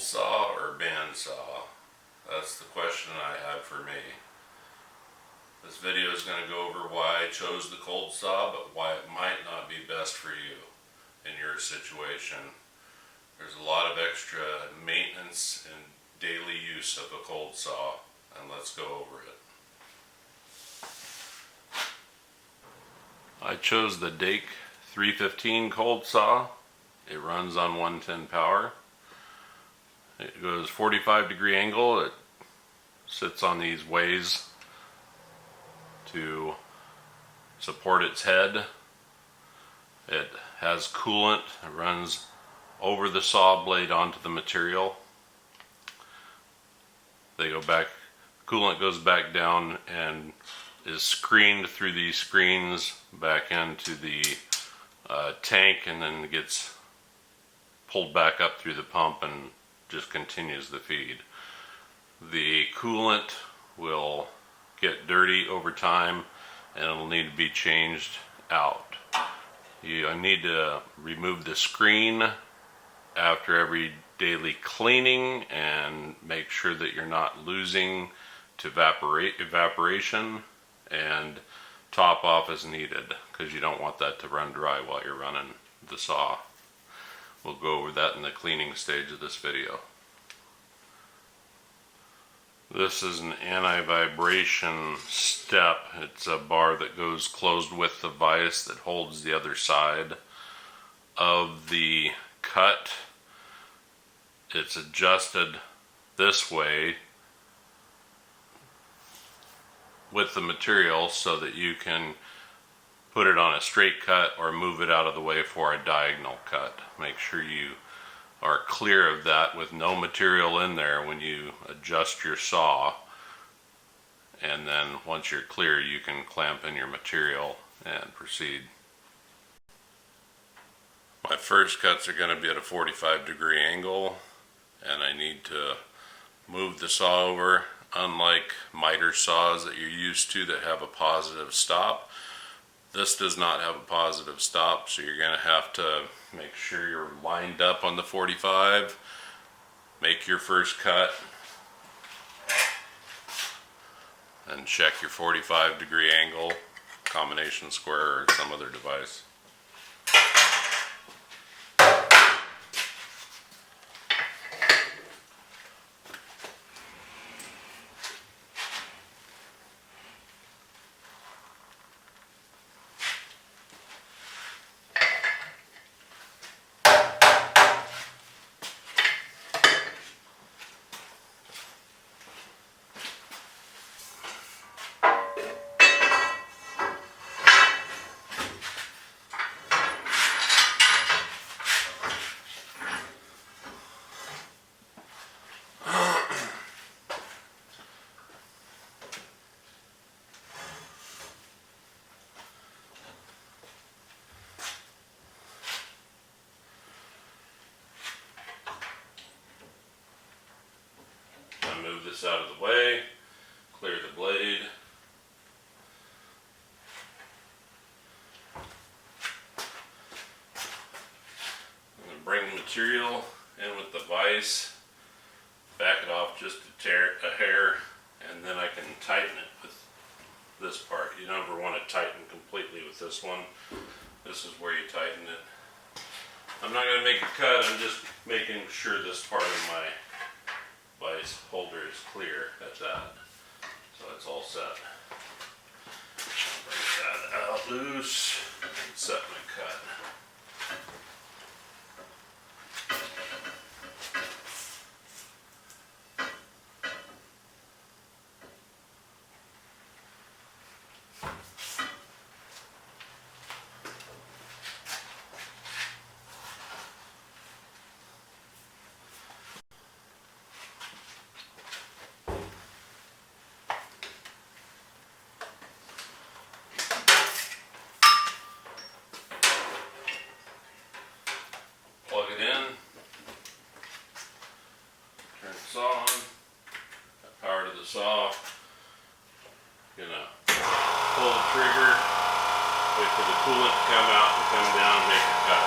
cold saw or band saw? That's the question I have for me. This video is going to go over why I chose the cold saw, but why it might not be best for you in your situation. There's a lot of extra maintenance and daily use of a cold saw, and let's go over it. I chose the DAKE 315 cold saw. It runs on 110 power. It goes 45-degree angle. It sits on these ways to support its head. It has coolant. It runs over the saw blade onto the material. They go back, coolant goes back down and is screened through these screens back into the tank, and then gets pulled back up through the pump and just continues the feed. The coolant will get dirty over time and it'll need to be changed out. You need to remove the screen after every daily cleaning and make sure that you're not losing to evaporation, and top off as needed, because you don't want that to run dry while you're running the saw. We'll go over that in the cleaning stage of this video. This is an anti-vibration step. It's a bar that goes closed with the vise that holds the other side of the cut. It's adjusted this way with the material so that you can put it on a straight cut or move it out of the way for a diagonal cut. Make sure you are clear of that with no material in there when you adjust your saw, and then once you're clear you can clamp in your material and proceed. My first cuts are going to be at a 45-degree angle, and I need to move the saw over. Unlike miter saws that you're used to that have a positive stop, this does not have a positive stop, so you're going to have to make sure you're lined up on the 45. Make your first cut and check your 45-degree angle, combination square or some other device. Move this out of the way, clear the blade. I'm going to bring the material in with the vise, back it off just a hair, and then I can tighten it with this part. You never want to tighten completely with this one. This is where you tighten it. I'm not going to make a cut, I'm just making sure this part of my vise holder is clear at that, so it's all set. Bring that out loose and set my cut. Plug it in, turn the saw on, got power to the saw, gonna pull the trigger, wait for the coolant to come out and come down, make a cut.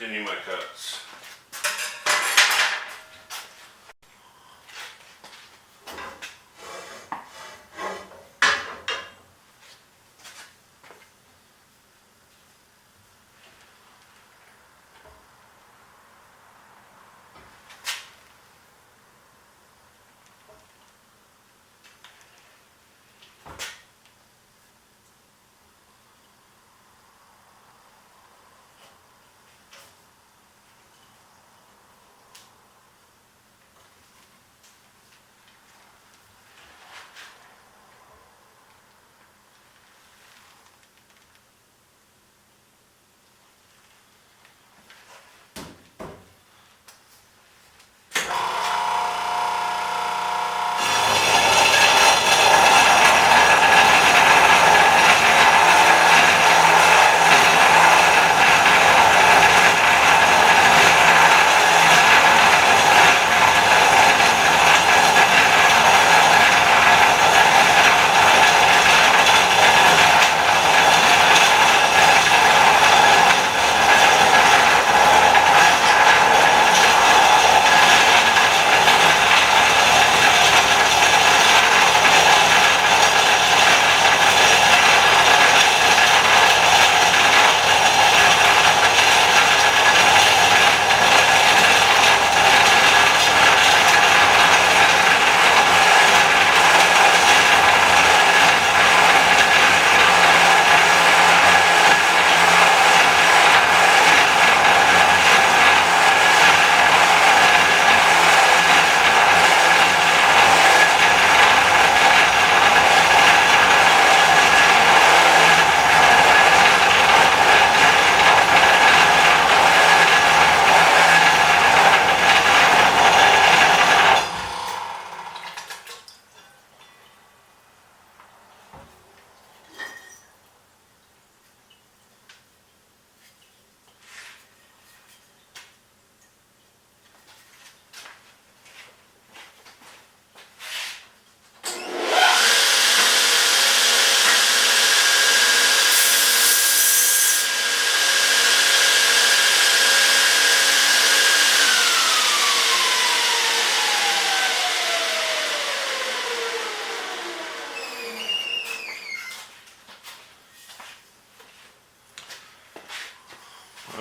continue my cuts.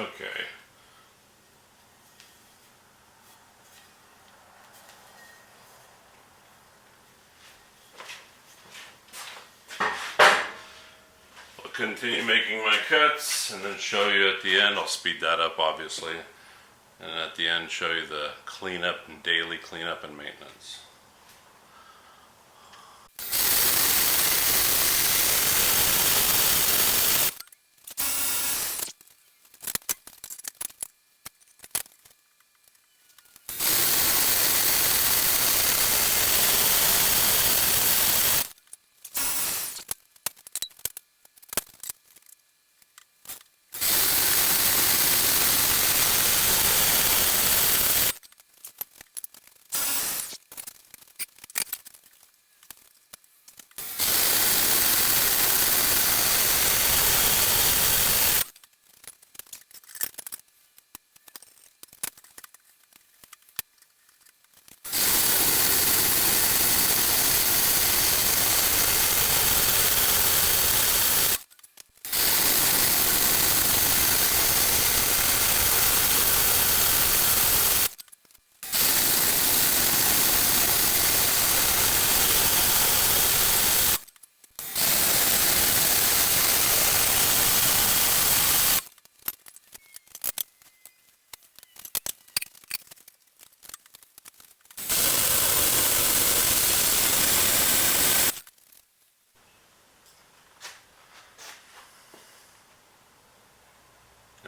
Okay. I'll continue making my cuts and then show you at the end. I'll speed that up obviously. And at the end show you the cleanup and daily cleanup and maintenance.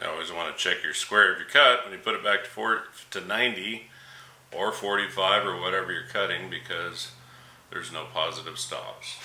You always want to check your square of your cut when you put it back to 90 or 45 or whatever you're cutting, because there's no positive stops.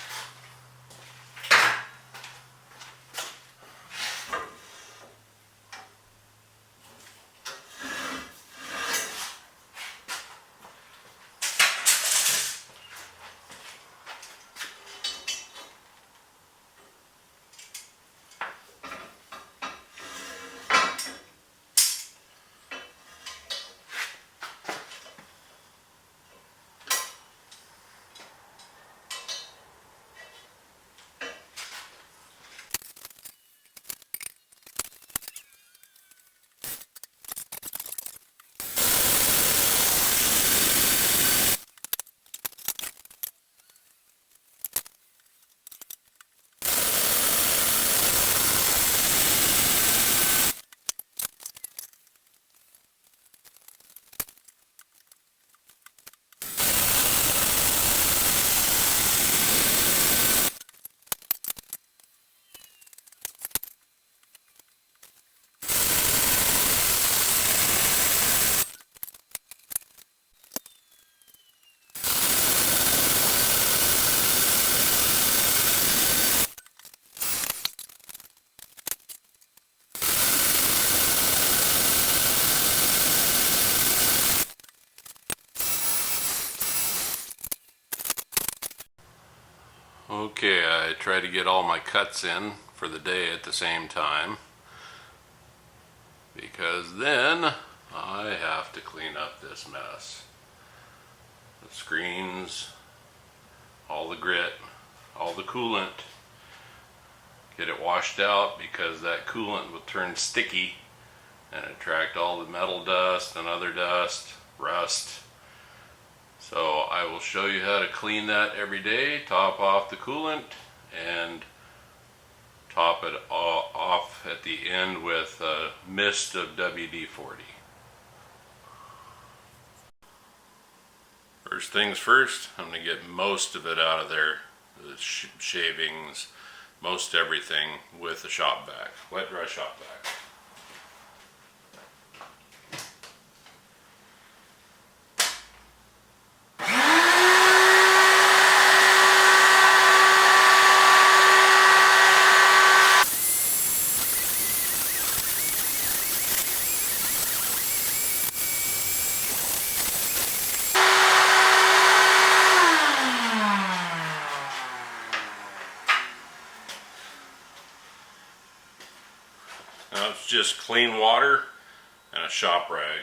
Okay, I try to get all my cuts in for the day at the same time, because then I have to clean up this mess. The screens, all the grit, all the coolant, get it washed out because that coolant will turn sticky and attract all the metal dust and other dust, rust. So I will show you how to clean that every day, top off the coolant and top it off at the end with a mist of WD-40. First things first, I'm going to get most of it out of there, the shavings, most everything with the shop vac, wet dry shop vac. Now it's just clean water and a shop rag.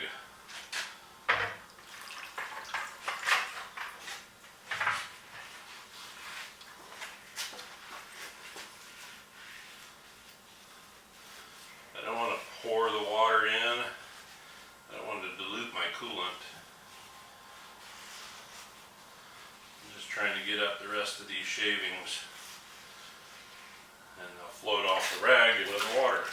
I don't want to pour the water in. I don't want to dilute my coolant. I'm just trying to get up the rest of these shavings, and they'll float off the rag into the water.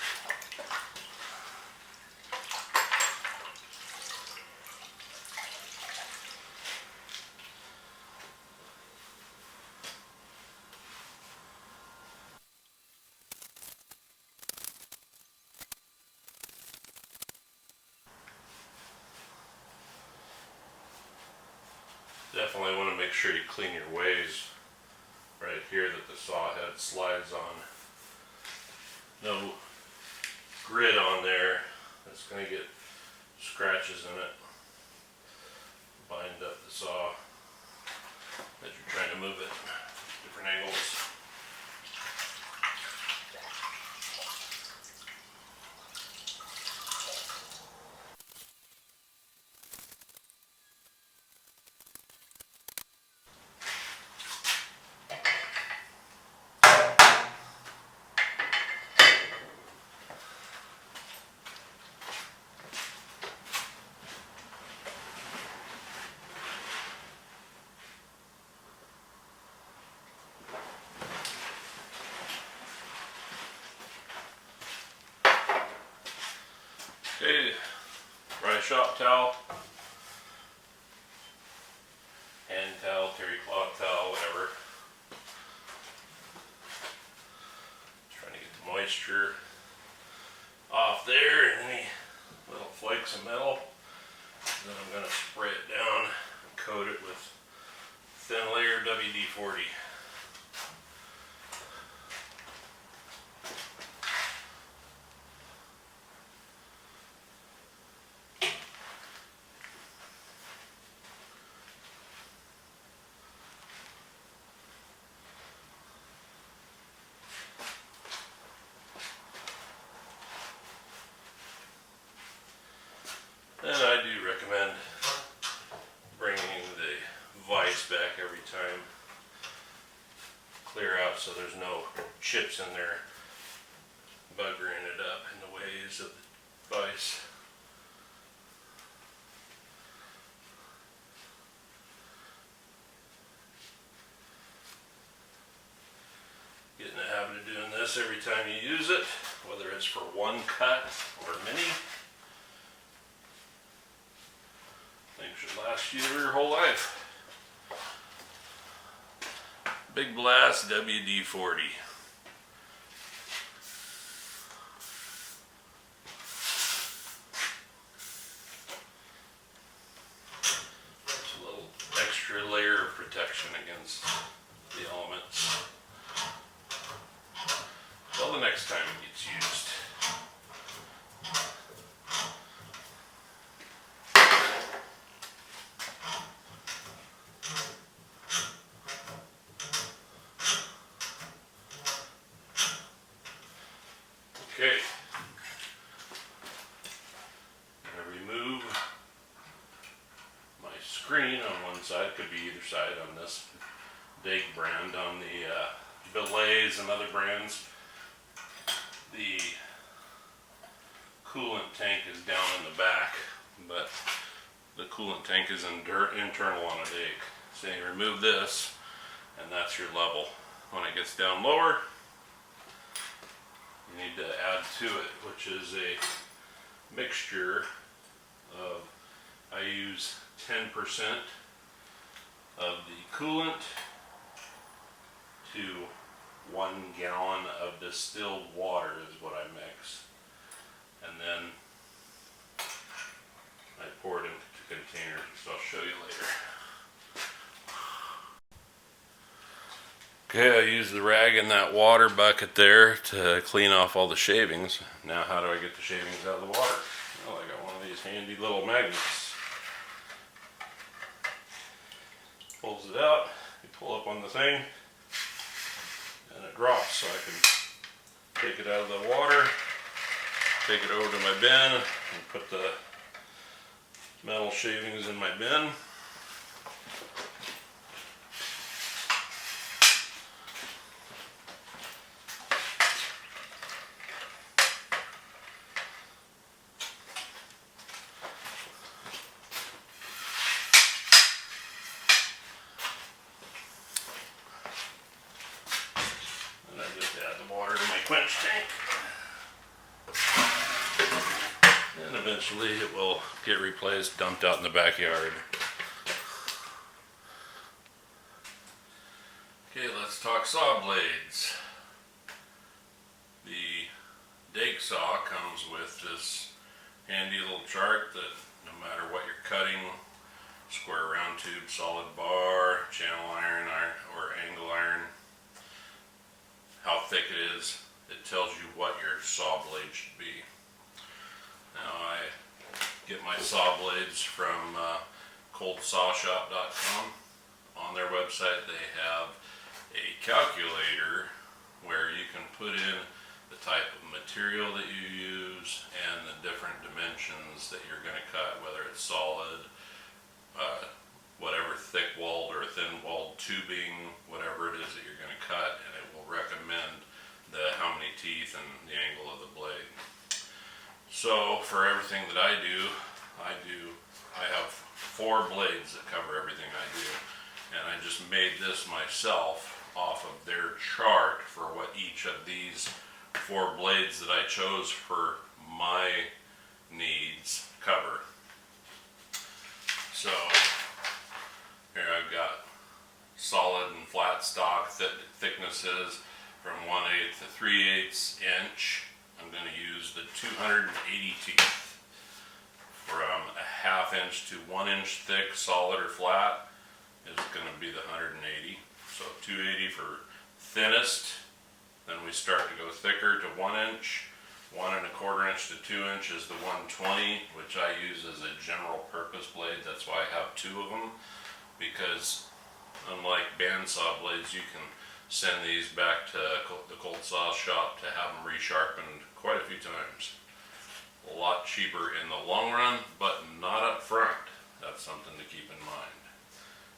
Definitely want to make sure you clean your ways right here that the saw head slides on. No grit on there. That's going to get scratches in it. Bind up the saw as you're trying to move it different angles. Okay, dry shop towel, hand towel, terry cloth towel, whatever. Trying to get the moisture off there and any little flakes of metal. And then I'm going to spray it down and coat it with thin layer WD-40. And I do recommend bringing the vise back every time. Clear out so there's no chips in there buggering it up in the ways of the vise. Get in the habit of doing this every time you use it, whether it's for one cut or many. Things should last you your whole life. Big Blast WD-40. Just a little extra layer of protection against the elements. Till the next time it gets used. screen on one side, could be either side on this DAKE brand. On the belays and other brands, the coolant tank is down in the back, but the coolant tank is internal on a DAKE. So you remove this, and that's your level. When it gets down lower, you need to add to it, which is a mixture of, I use 10% of the coolant to 1 gallon of distilled water is what I mix. And then I pour it into containers, which I'll show you later. Okay, I use the rag in that water bucket there to clean off all the shavings. Now how do I get the shavings out of the water? Well, I got one of these handy little magnets. Pulls it out, you pull up on the thing, and it drops, so I can take it out of the water, take it over to my bin, and put the metal shavings in my bin. Quench tank, and eventually it will get replaced, dumped out in the backyard. Okay, let's talk saw blades. The DAKE saw comes with this handy little chart that no matter what you're cutting, square round tube, solid bar, channel iron, or angle iron, how thick it is, it tells you what your saw blade should be. Now I get my saw blades from coldsawshop.com. On their website they have a calculator where you can put in the type of material that you use and the different dimensions that you're going to cut, whether it's solid, whatever thick-walled or thin-walled tubing, whatever it is that you're going to cut, and it will recommend how many teeth and the angle of the blade. So for everything that I have 4 blades that cover everything I do, and I just made this myself off of their chart for what each of these 4 blades that I chose for my needs cover. So here I've got solid and flat stock thicknesses from 1/8 to 3/8 inch. I'm going to use the 280 teeth. From a 1/2 inch to 1 inch thick, solid or flat, is going to be the 180. So 280 for thinnest. Then we start to go thicker to 1 inch. 1 1/4 inch to 2 inch is the 120, which I use as a general purpose blade. That's why I have 2 of them, because unlike bandsaw blades, you can send these back to the cold saw shop to have them resharpened quite a few times. A lot cheaper in the long run, but not up front. That's something to keep in mind.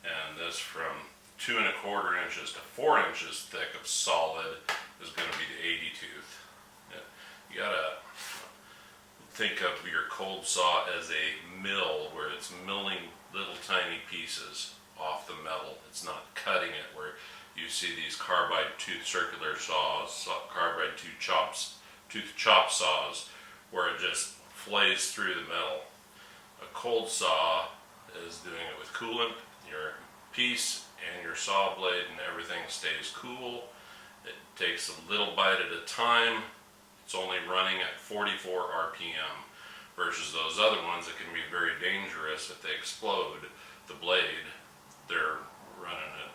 And this from 2 1/4 inches to 4 inches thick of solid is going to be the 80 tooth. You gotta think of your cold saw as a mill where it's milling little tiny pieces off the metal. It's not cutting it where you see these carbide tooth circular saws, carbide tooth chop saws, where it just flays through the metal. A cold saw is doing it with coolant. Your piece and your saw blade and everything stays cool. It takes a little bite at a time. It's only running at 44 RPM versus those other ones that can be very dangerous. If they explode the blade, they're running at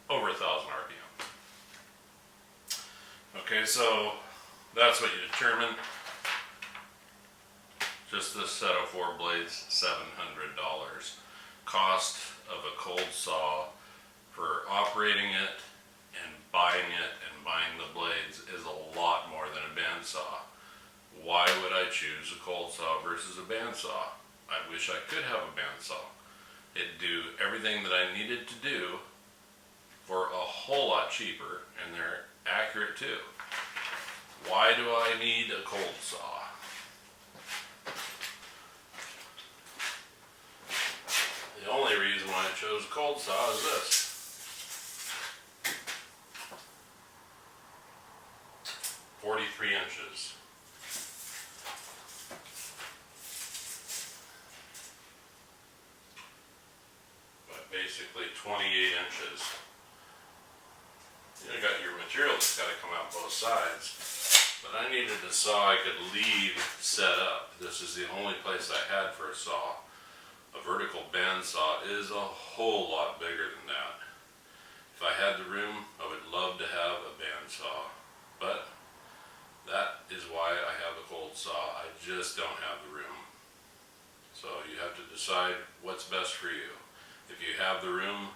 over 1,000 RPM. Okay, so that's what you determine. Just this set of 4 blades, $700. Cost of a cold saw for operating it and buying the blades is a lot more than a bandsaw. Why would I choose a cold saw versus a bandsaw? I wish I could have a bandsaw. It'd do everything that I needed to do for a whole lot cheaper, and they're accurate too. Why do I need a cold saw? The only reason why I chose a cold saw is this. 43 inches. But basically 28 inches. You got your material that's got to come out both sides. But I needed a saw I could leave set up. This is the only place I had for a saw. A vertical bandsaw is a whole lot bigger than that. If I had the room, I would love to have a bandsaw. But that is why I have a cold saw. I just don't have the room. So you have to decide what's best for you. If you have the room,